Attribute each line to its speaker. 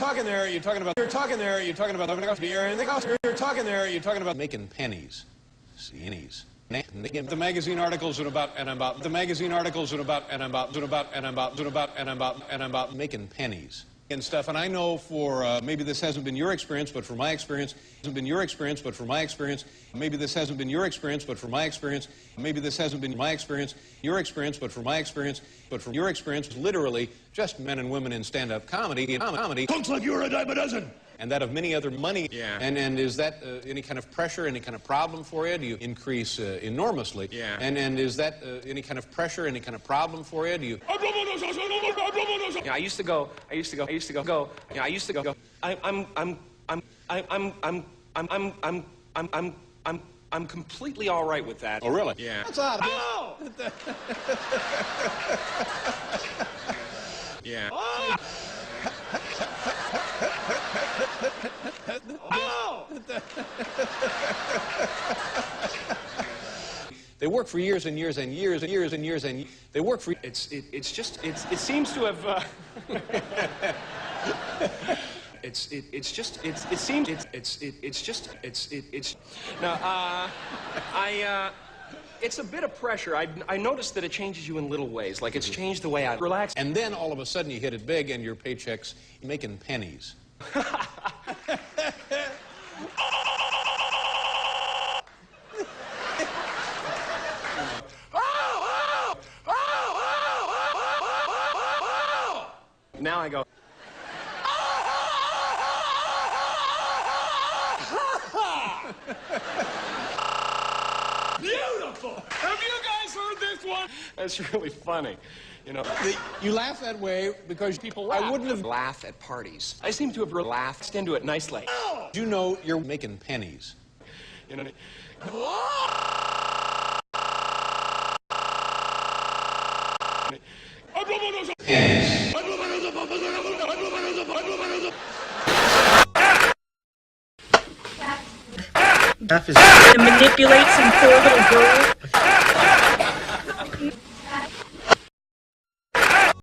Speaker 1: talking there, you're talking about making pennies. Pennies. The magazine articles are about making pennies and stuff. And I know for maybe this hasn't been your experience, but for my experience, maybe this hasn't been your experience, but for my experience, literally just men and women in stand-up comedy. Punks like you are a dime a dozen. And that of many other money. Yeah. And is that any kind of pressure, any kind of problem for you? Do you increase enormously? Yeah. And is that any kind of pressure, any kind of problem for you? Do you?
Speaker 2: Yeah, I used to go. Yeah, I used to go. I'm completely all right with that.
Speaker 1: Oh, really?
Speaker 2: Yeah.
Speaker 1: That's odd.
Speaker 2: Oh! Yeah. Oh! Oh!
Speaker 1: They work for years and years and years and years and years and they work for.
Speaker 2: It seems to have. It's a bit of pressure. I noticed that it changes you in little ways. Like it's changed the way I relax.
Speaker 1: And then all of a sudden you hit it big and your paycheck's making pennies.
Speaker 2: Now I go. Beautiful! Have you guys heard this one? That's really funny. You know,
Speaker 1: You laugh that way because
Speaker 2: people laugh.
Speaker 1: I wouldn't have
Speaker 2: laughed at parties. I seem to have laughed into it nicely. Oh!
Speaker 1: You know you're making pennies.
Speaker 2: You know.
Speaker 1: Pennies.
Speaker 3: Manipulate some poor little girl.